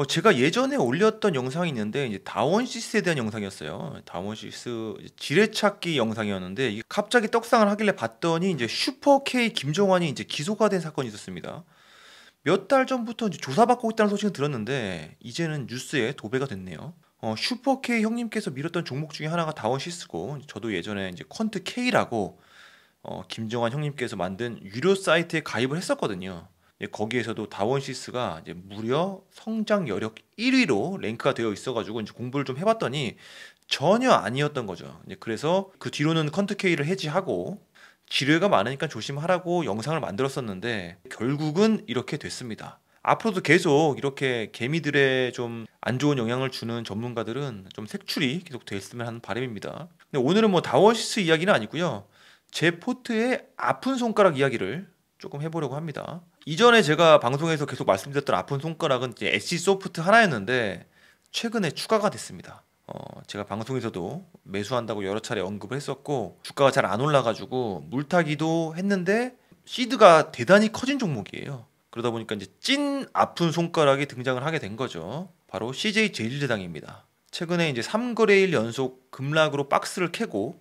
제가 예전에 올렸던 영상이 있는데 이제 다원시스에 대한 영상이었어요. 다원시스 지뢰찾기 영상이었는데 이게 갑자기 떡상을 하길래 봤더니 이제 슈퍼 K 김종환이 이제 기소가 된 사건이 있었습니다. 몇 달 전부터 이제 조사받고 있다는 소식은 들었는데 이제는 뉴스에 도배가 됐네요. 슈퍼 K 형님께서 밀었던 종목 중에 하나가 다원시스고 저도 예전에 이제 퀀트 K라고 김정환 형님께서 만든 유료 사이트에 가입을 했었거든요. 예, 거기에서도 다원시스가 이제 무려 성장 여력 1위로 랭크가 되어 있어가지고 이제 공부를 좀 해봤더니 전혀 아니었던 거죠. 이제 그래서 그 뒤로는 컨트케이를 해지하고 지뢰가 많으니까 조심하라고 영상을 만들었었는데 결국은 이렇게 됐습니다. 앞으로도 계속 이렇게 개미들의 좀 안 좋은 영향을 주는 전문가들은 좀 색출이 계속 됐으면 하는 바람입니다. 근데 오늘은 뭐 다원시스 이야기는 아니고요. 제 포트의 아픈 손가락 이야기를 조금 해보려고 합니다. 이전에 제가 방송에서 계속 말씀드렸던 아픈 손가락은 이제 SC 소프트 하나였는데 최근에 추가가 됐습니다. 제가 방송에서도 매수한다고 여러 차례 언급을 했었고 주가가 잘 안 올라가지고 물타기도 했는데 시드가 대단히 커진 종목이에요. 그러다 보니까 이제 찐 아픈 손가락이 등장을 하게 된 거죠. 바로 CJ 제일제당입니다. 최근에 이제 3거래일 연속 급락으로 박스를 캐고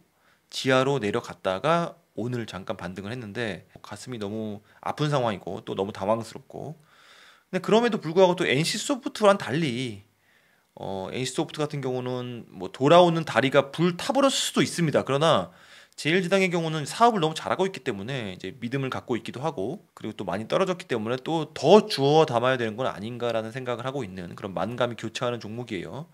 지하로 내려갔다가 오늘 잠깐 반등을 했는데 가슴이 너무 아픈 상황이고 또 너무 당황스럽고 근데 그럼에도 불구하고 또 NC소프트와는 달리 NC소프트 같은 경우는 뭐 돌아오는 다리가 불타버렸을 수도 있습니다. 그러나 제일제당의 경우는 사업을 너무 잘하고 있기 때문에 이제 믿음을 갖고 있기도 하고 그리고 또 많이 떨어졌기 때문에 또 더 주워 담아야 되는 건 아닌가라는 생각을 하고 있는 그런 만감이 교차하는 종목이에요.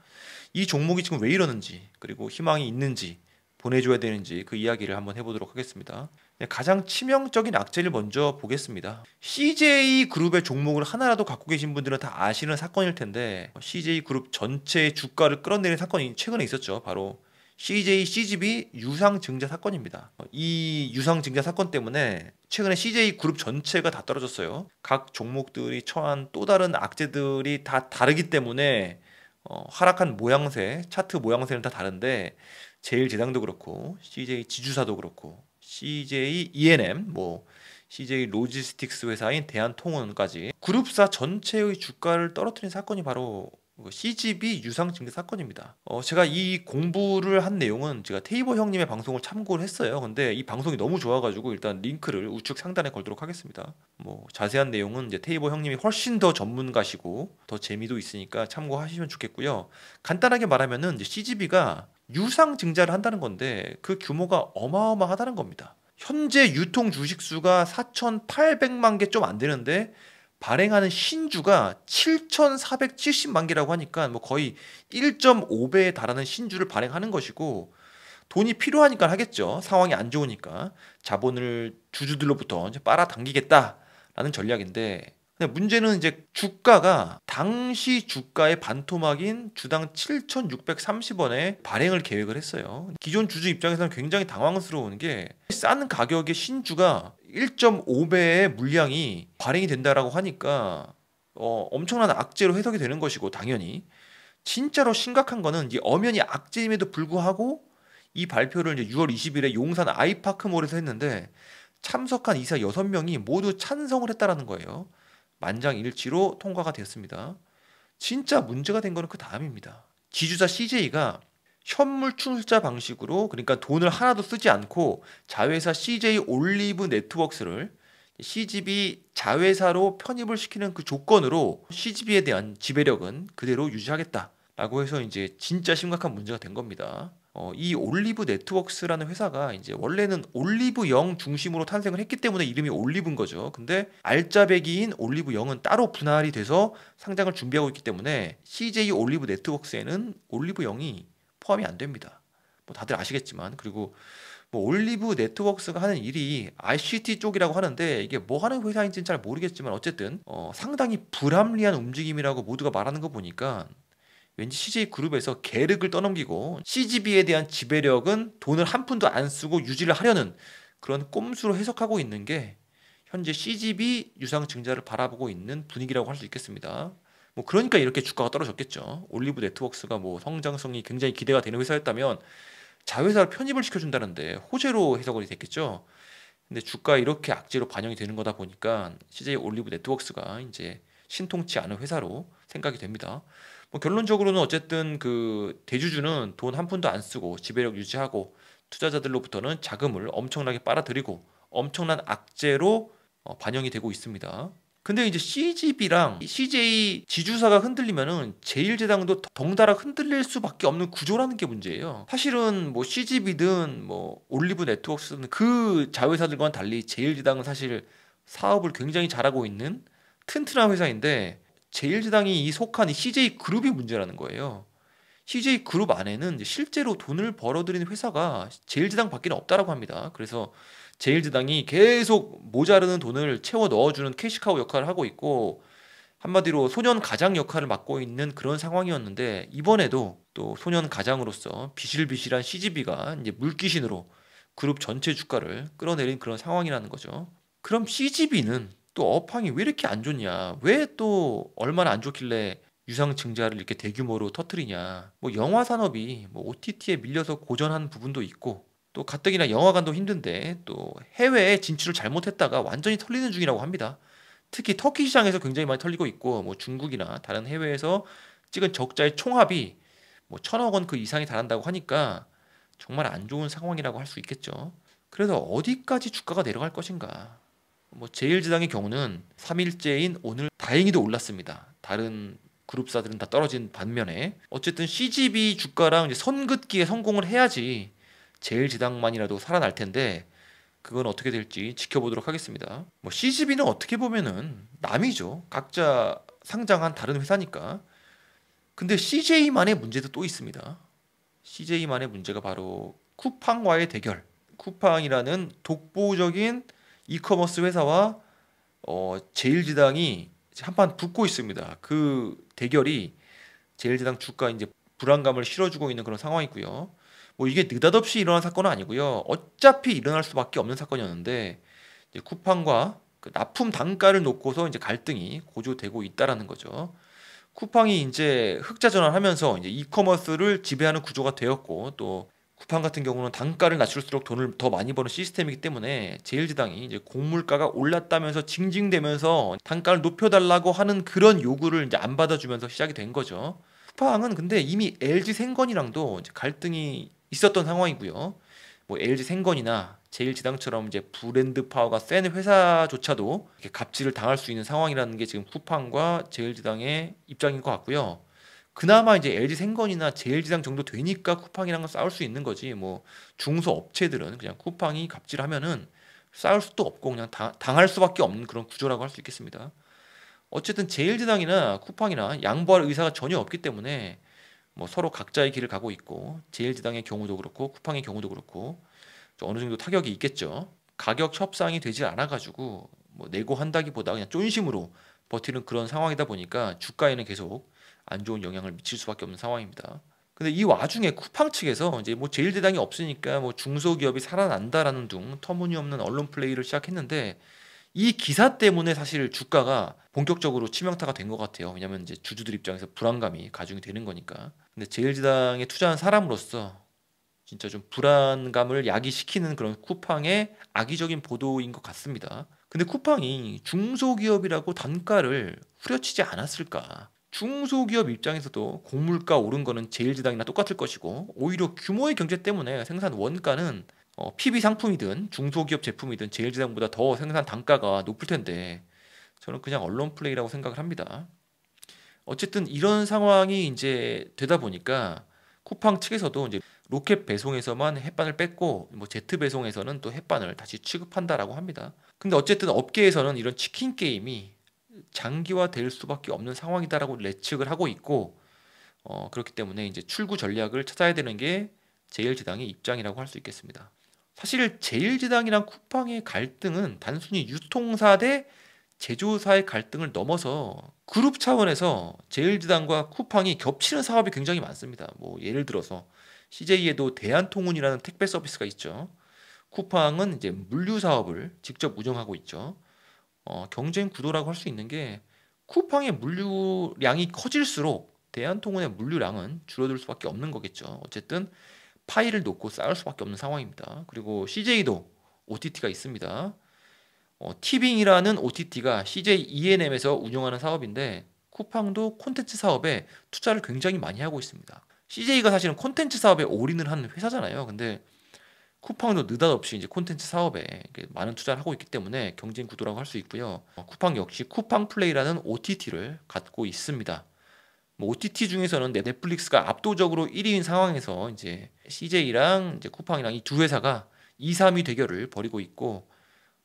이 종목이 지금 왜 이러는지 그리고 희망이 있는지 보내줘야 되는지 그 이야기를 한번 해보도록 하겠습니다. 네, 가장 치명적인 악재를 먼저 보겠습니다. CJ 그룹의 종목을 하나라도 갖고 계신 분들은 다 아시는 사건일 텐데 CJ 그룹 전체의 주가를 끌어내린 사건이 최근에 있었죠. 바로 CJ CGV 유상증자 사건입니다. 이 유상증자 사건 때문에 최근에 CJ 그룹 전체가 다 떨어졌어요. 각 종목들이 처한 또 다른 악재들이 다 다르기 때문에 하락한 모양새, 차트 모양새는 다 다른데 제일제당도 그렇고 CJ 지주사도 그렇고 CJ ENM 뭐 CJ 로지스틱스 회사인 대한통운까지 그룹사 전체의 주가를 떨어뜨린 사건이 바로 CGV 유상증자 사건입니다. 제가 이 공부를 한 내용은 제가 테이버 형님의 방송을 참고를 했어요. 근데 이 방송이 너무 좋아가지고 일단 링크를 우측 상단에 걸도록 하겠습니다. 뭐 자세한 내용은 이제 테이버 형님이 훨씬 더 전문가시고 더 재미도 있으니까 참고하시면 좋겠고요. 간단하게 말하면은 이제 CGV가 유상증자를 한다는 건데 그 규모가 어마어마하다는 겁니다. 현재 유통 주식 수가 4,800만 개 좀 안 되는데 발행하는 신주가 7,470만 개라고 하니까 뭐 거의 1.5배에 달하는 신주를 발행하는 것이고 돈이 필요하니까 하겠죠. 상황이 안 좋으니까 자본을 주주들로부터 이제 빨아당기겠다라는 전략인데 근데 문제는 이제 주가가 당시 주가의 반토막인 주당 7,630원에 발행을 계획을 했어요. 기존 주주 입장에서는 굉장히 당황스러운 게 싼 가격의 신주가 1.5배의 물량이 발행이 된다라고 하니까 엄청난 악재로 해석이 되는 것이고 당연히 진짜로 심각한 거는 이 엄연히 악재임에도 불구하고 이 발표를 이제 6월 20일에 용산 아이파크몰에서 했는데 참석한 이사 6명이 모두 찬성을 했다라는 거예요. 만장일치로 통과가 되었습니다. 진짜 문제가 된 거는 그 다음입니다. 지주사 CJ가 현물 출자 방식으로 그러니까 돈을 하나도 쓰지 않고 자회사 CJ 올리브 네트워크스를 CGV 자회사로 편입을 시키는 그 조건으로 CGV에 대한 지배력은 그대로 유지하겠다라고 해서 이제 진짜 심각한 문제가 된 겁니다. 이 올리브 네트워크스라는 회사가 이제 원래는 올리브 영 중심으로 탄생을 했기 때문에 이름이 올리브인 거죠. 근데 알짜배기인 올리브 영은 따로 분할이 돼서 상장을 준비하고 있기 때문에 CJ 올리브 네트워크스에는 올리브 영이 포함이 안 됩니다. 뭐 다들 아시겠지만 그리고 뭐 올리브 네트워크스가 하는 일이 ICT 쪽이라고 하는데 이게 뭐 하는 회사인지는 잘 모르겠지만 어쨌든 상당히 불합리한 움직임이라고 모두가 말하는 거 보니까 왠지 CJ 그룹에서 계륵을 떠넘기고 CGV에 대한 지배력은 돈을 한 푼도 안 쓰고 유지를 하려는 그런 꼼수로 해석하고 있는 게 현재 CGV 유상증자를 바라보고 있는 분위기라고 할 수 있겠습니다. 뭐 그러니까 이렇게 주가가 떨어졌겠죠. 올리브 네트워크스가 뭐 성장성이 굉장히 기대가 되는 회사였다면 자회사를 편입을 시켜준다는데 호재로 해석이 됐겠죠. 근데 주가 이렇게 악재로 반영이 되는 거다 보니까 CJ 올리브 네트워크스가 이제 신통치 않은 회사로 생각이 됩니다. 뭐 결론적으로는 어쨌든 그 대주주는 돈 한 푼도 안 쓰고 지배력 유지하고 투자자들로부터는 자금을 엄청나게 빨아들이고 엄청난 악재로 반영이 되고 있습니다. 근데 이제 CGV랑 CJ 지주사가 흔들리면은 제일제당도 덩달아 흔들릴 수밖에 없는 구조라는 게 문제예요. 사실은 뭐 CGV든 뭐 올리브 네트워크스든 그 자회사들과는 달리 제일제당은 사실 사업을 굉장히 잘하고 있는 튼튼한 회사인데 제일제당이 이 속한 이 CJ 그룹이 문제라는 거예요. CJ 그룹 안에는 이제 실제로 돈을 벌어들이는 회사가 제일제당밖에 없다라고 합니다. 그래서 제일제당이 계속 모자르는 돈을 채워 넣어주는 캐시카우 역할을 하고 있고 한마디로 소년 가장 역할을 맡고 있는 그런 상황이었는데 이번에도 또 소년 가장으로서 비실비실한 CGV가 이제 물귀신으로 그룹 전체 주가를 끌어내린 그런 상황이라는 거죠. 그럼 CGV는 또 업황이 왜 이렇게 안 좋냐? 왜 또 얼마나 안 좋길래 유상증자를 이렇게 대규모로 터트리냐? 뭐 영화 산업이 뭐 OTT에 밀려서 고전한 부분도 있고 또 가뜩이나 영화관도 힘든데 또 해외에 진출을 잘못했다가 완전히 털리는 중이라고 합니다. 특히 터키 시장에서 굉장히 많이 털리고 있고 뭐 중국이나 다른 해외에서 찍은 적자의 총합이 뭐 1,000억 원 그 이상이 달한다고 하니까 정말 안 좋은 상황이라고 할 수 있겠죠. 그래서 어디까지 주가가 내려갈 것인가? 뭐 제일제당의 경우는 3일째인 오늘 다행히도 올랐습니다. 다른 그룹사들은 다 떨어진 반면에 어쨌든 CGV 주가랑 이제 선긋기에 성공을 해야지 제일제당만이라도 살아날 텐데 그건 어떻게 될지 지켜보도록 하겠습니다. 뭐 CGV는 어떻게 보면은 남이죠. 각자 상장한 다른 회사니까. 근데 CJ만의 문제도 또 있습니다. CJ만의 문제가 바로 쿠팡과의 대결. 쿠팡이라는 독보적인 이커머스 회사와 제일제당이 한판 붙고 있습니다. 그 대결이 제일제당 주가 이제 불안감을 실어주고 있는 그런 상황이고요. 뭐 이게 느닷없이 일어난 사건은 아니고요. 어차피 일어날 수밖에 없는 사건이었는데 이제 쿠팡과 그 납품 단가를 놓고서 이제 갈등이 고조되고 있다라는 거죠. 쿠팡이 이제 흑자 전환하면서 이제 이커머스를 지배하는 구조가 되었고 또 쿠팡 같은 경우는 단가를 낮출수록 돈을 더 많이 버는 시스템이기 때문에 제일제당이 이제 곡물가가 올랐다면서 징징대면서 단가를 높여달라고 하는 그런 요구를 이제 안 받아주면서 시작이 된 거죠. 쿠팡은 근데 이미 LG 생건이랑도 이제 갈등이 있었던 상황이고요. 뭐 LG 생건이나 제일제당처럼 이제 브랜드 파워가 센 회사조차도 이렇게 갑질을 당할 수 있는 상황이라는 게 지금 쿠팡과 제일제당의 입장인 것 같고요. 그나마 이제 LG 생건이나 제일제당 정도 되니까 쿠팡이랑은 싸울 수 있는 거지. 뭐 중소 업체들은 그냥 쿠팡이 갑질하면은 싸울 수도 없고 그냥 당할 수밖에 없는 그런 구조라고 할 수 있겠습니다. 어쨌든 제일제당이나 쿠팡이나 양보할 의사가 전혀 없기 때문에 뭐 서로 각자의 길을 가고 있고 제일제당의 경우도 그렇고 쿠팡의 경우도 그렇고 어느 정도 타격이 있겠죠. 가격 협상이 되지 않아가지고 뭐 내고한다기보다 그냥 쫀심으로 버티는 그런 상황이다 보니까 주가에는 계속 안 좋은 영향을 미칠 수밖에 없는 상황입니다. 근데 이 와중에 쿠팡 측에서 이제 뭐 제일제당이 없으니까 뭐 중소기업이 살아난다라는 둥 터무니없는 언론 플레이를 시작했는데 이 기사 때문에 사실 주가가 본격적으로 치명타가 된 것 같아요. 왜냐면 이제 주주들 입장에서 불안감이 가중이 되는 거니까. 근데 제일제당에 투자한 사람으로서 진짜 좀 불안감을 야기시키는 그런 쿠팡의 악의적인 보도인 것 같습니다. 근데 쿠팡이 중소기업이라고 단가를 후려치지 않았을까? 중소기업 입장에서도 곡물가 오른 거는 제일제당이나 똑같을 것이고 오히려 규모의 경제 때문에 생산 원가는 PB 상품이든 중소기업 제품이든 제일제당보다 더 생산 단가가 높을 텐데 저는 그냥 언론 플레이라고 생각을 합니다. 어쨌든 이런 상황이 이제 되다 보니까 쿠팡 측에서도 이제 로켓 배송에서만 햇반을 뺐고 뭐 제트 배송에서는 또 햇반을 다시 취급한다라고 합니다. 근데 어쨌든 업계에서는 이런 치킨 게임이 장기화될 수밖에 없는 상황이다라고 예측을 하고 있고 그렇기 때문에 이제 출구 전략을 찾아야 되는 게 제일제당의 입장이라고 할 수 있겠습니다. 사실 제일제당이랑 쿠팡의 갈등은 단순히 유통사 대 제조사의 갈등을 넘어서 그룹 차원에서 제일제당과 쿠팡이 겹치는 사업이 굉장히 많습니다. 뭐 예를 들어서 CJ에도 대한통운이라는 택배 서비스가 있죠. 쿠팡은 이제 물류 사업을 직접 운영하고 있죠. 경쟁 구도라고 할 수 있는 게 쿠팡의 물류량이 커질수록 대한통운의 물류량은 줄어들 수밖에 없는 거겠죠. 어쨌든 파이를 놓고 싸울 수밖에 없는 상황입니다. 그리고 CJ도 OTT가 있습니다. 티빙이라는 OTT가 CJ ENM에서 운영하는 사업인데 쿠팡도 콘텐츠 사업에 투자를 굉장히 많이 하고 있습니다. CJ가 사실은 콘텐츠 사업에 올인을 한 회사잖아요. 근데 쿠팡도 느닷없이 이제 콘텐츠 사업에 이렇게 많은 투자를 하고 있기 때문에 경쟁 구도라고 할 수 있고요. 쿠팡 역시 쿠팡 플레이라는 OTT를 갖고 있습니다. 뭐 OTT 중에서는 넷플릭스가 압도적으로 1위인 상황에서 이제 CJ랑 이제 쿠팡이랑 이 두 회사가 2, 3위 대결을 벌이고 있고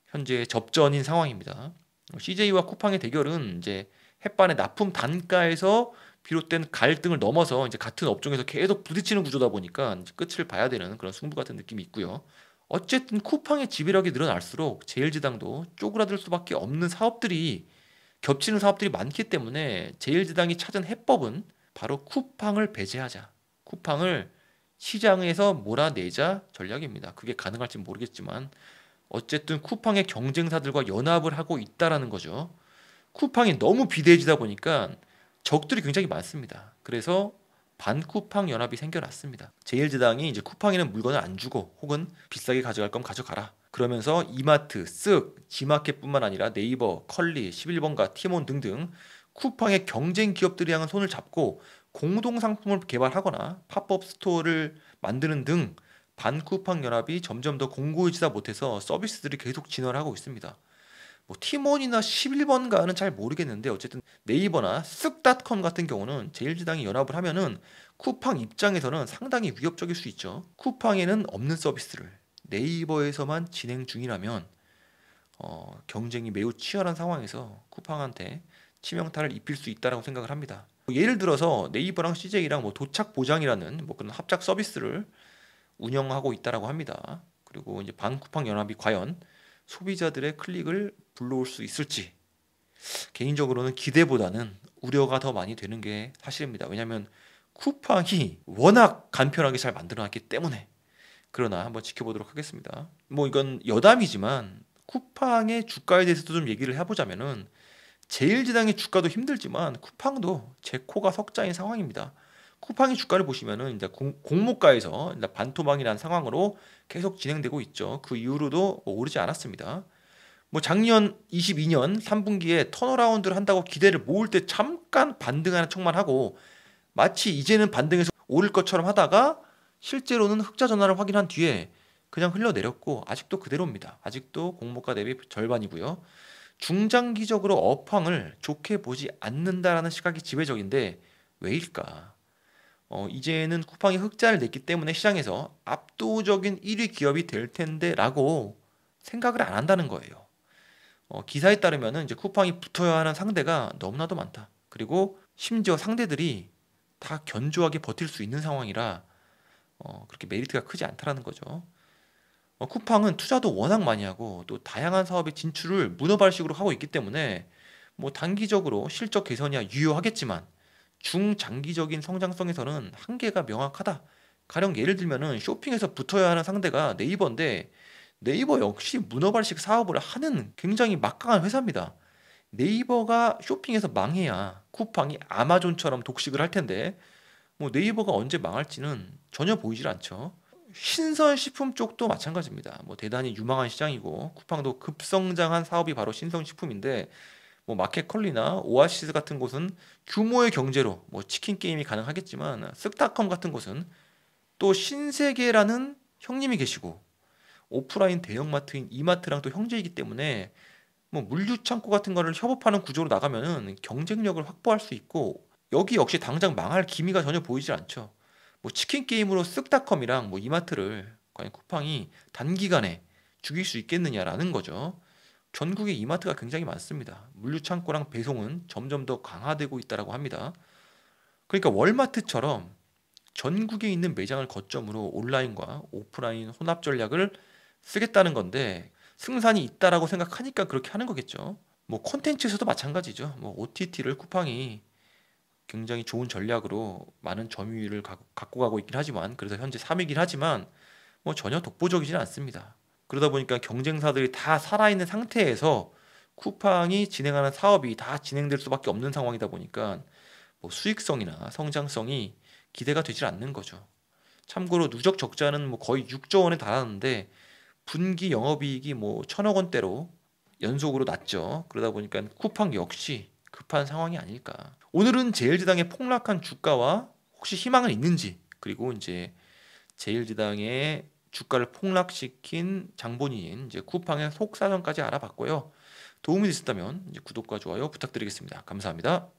현재 접전인 상황입니다. CJ와 쿠팡의 대결은 이제 햇반의 납품 단가에서 비롯된 갈등을 넘어서 이제 같은 업종에서 계속 부딪히는 구조다 보니까 이제 끝을 봐야 되는 그런 승부 같은 느낌이 있고요. 어쨌든 쿠팡의 지배력이 늘어날수록 제일제당도 쪼그라들 수밖에 없는 사업들이 겹치는 사업들이 많기 때문에 제일제당이 찾은 해법은 바로 쿠팡을 배제하자. 쿠팡을 시장에서 몰아내자 전략입니다. 그게 가능할지 모르겠지만 어쨌든 쿠팡의 경쟁사들과 연합을 하고 있다라는 거죠. 쿠팡이 너무 비대해지다 보니까 적들이 굉장히 많습니다. 그래서 반쿠팡 연합이 생겨났습니다. 제일제당이 이제 쿠팡에는 물건을 안 주고 혹은 비싸게 가져갈 거면 가져가라. 그러면서 이마트, 쓱, 지마켓뿐만 아니라 네이버, 컬리, 11번가, 티몬 등등 쿠팡의 경쟁 기업들이 향한 손을 잡고 공동 상품을 개발하거나 팝업 스토어를 만드는 등 반쿠팡 연합이 점점 더 공고해지다 못해서 서비스들이 계속 진화를 하고 있습니다. 뭐 티몬이나 11번가는 잘 모르겠는데 어쨌든 네이버나 쓱닷컴 같은 경우는 제일제당이 연합을 하면은 쿠팡 입장에서는 상당히 위협적일 수 있죠. 쿠팡에는 없는 서비스를 네이버에서만 진행 중이라면 경쟁이 매우 치열한 상황에서 쿠팡한테 치명타를 입힐 수 있다라고 생각을 합니다. 예를 들어서 네이버랑 CJ랑 뭐 도착 보장이라는 뭐 그런 합작 서비스를 운영하고 있다라고 합니다. 그리고 이제 반쿠팡 연합이 과연 소비자들의 클릭을 불러올 수 있을지 개인적으로는 기대보다는 우려가 더 많이 되는 게 사실입니다. 왜냐하면 쿠팡이 워낙 간편하게 잘 만들어놨기 때문에. 그러나 한번 지켜보도록 하겠습니다. 뭐 이건 여담이지만 쿠팡의 주가에 대해서도 좀 얘기를 해보자면은 제일제당의 주가도 힘들지만 쿠팡도 제 코가 석자인 상황입니다. 쿠팡의 주가를 보시면은 이제 공모가에서 이제 반토막이 난 상황으로 계속 진행되고 있죠. 그 이후로도 뭐 오르지 않았습니다. 뭐 작년 22년 3분기에 턴어라운드를 한다고 기대를 모을 때 잠깐 반등하는 척만 하고 마치 이제는 반등해서 오를 것처럼 하다가 실제로는 흑자 전환을 확인한 뒤에 그냥 흘러내렸고 아직도 그대로입니다. 아직도 공모가 대비 절반이고요. 중장기적으로 업황을 좋게 보지 않는다라는 시각이 지배적인데 왜일까? 이제는 쿠팡이 흑자를 냈기 때문에 시장에서 압도적인 1위 기업이 될 텐데라고 생각을 안 한다는 거예요. 기사에 따르면은 이제 쿠팡이 붙어야 하는 상대가 너무나도 많다. 그리고 심지어 상대들이 다 견조하게 버틸 수 있는 상황이라 그렇게 메리트가 크지 않다라는 거죠. 쿠팡은 투자도 워낙 많이 하고 또 다양한 사업의 진출을 문어발식으로 하고 있기 때문에 뭐 단기적으로 실적 개선이야 유효하겠지만 중장기적인 성장성에서는 한계가 명확하다. 가령 예를 들면은 쇼핑에서 붙어야 하는 상대가 네이버인데 네이버 역시 문어발식 사업을 하는 굉장히 막강한 회사입니다. 네이버가 쇼핑에서 망해야 쿠팡이 아마존처럼 독식을 할 텐데 뭐 네이버가 언제 망할지는 전혀 보이질 않죠. 신선식품 쪽도 마찬가지입니다. 뭐 대단히 유망한 시장이고 쿠팡도 급성장한 사업이 바로 신선식품인데 뭐 마켓컬리나 오아시스 같은 곳은 규모의 경제로 뭐 치킨 게임이 가능하겠지만 쓱닷컴 같은 곳은 또 신세계라는 형님이 계시고 오프라인 대형마트인 이마트랑 또 형제이기 때문에 뭐 물류창고 같은 거를 협업하는 구조로 나가면은 경쟁력을 확보할 수 있고 여기 역시 당장 망할 기미가 전혀 보이질 않죠. 뭐 치킨 게임으로 쓱닷컴이랑 뭐 이마트를 과연 쿠팡이 단기간에 죽일 수 있겠느냐라는 거죠. 전국에 이마트가 굉장히 많습니다. 물류창고랑 배송은 점점 더 강화되고 있다라고 합니다. 그러니까 월마트처럼 전국에 있는 매장을 거점으로 온라인과 오프라인 혼합 전략을 쓰겠다는 건데 승산이 있다라고 생각하니까 그렇게 하는 거겠죠. 뭐 콘텐츠에서도 마찬가지죠. 뭐 OTT를 쿠팡이 굉장히 좋은 전략으로 많은 점유율을 갖고 가고 있긴 하지만 그래서 현재 3위긴 하지만 뭐 전혀 독보적이지는 않습니다. 그러다 보니까 경쟁사들이 다 살아있는 상태에서 쿠팡이 진행하는 사업이 다 진행될 수밖에 없는 상황이다 보니까 뭐 수익성이나 성장성이 기대가 되질 않는 거죠. 참고로 누적 적자는 뭐 거의 6조 원에 달하는데 분기 영업이익이 뭐 천억 원대로 연속으로 났죠. 그러다 보니까 쿠팡 역시 급한 상황이 아닐까. 오늘은 제일제당의 폭락한 주가와 혹시 희망은 있는지, 그리고 이제 제일제당의 주가를 폭락시킨 장본인인 이제 쿠팡의 속사정까지 알아봤고요. 도움이 되셨다면 이제 구독과 좋아요 부탁드리겠습니다. 감사합니다.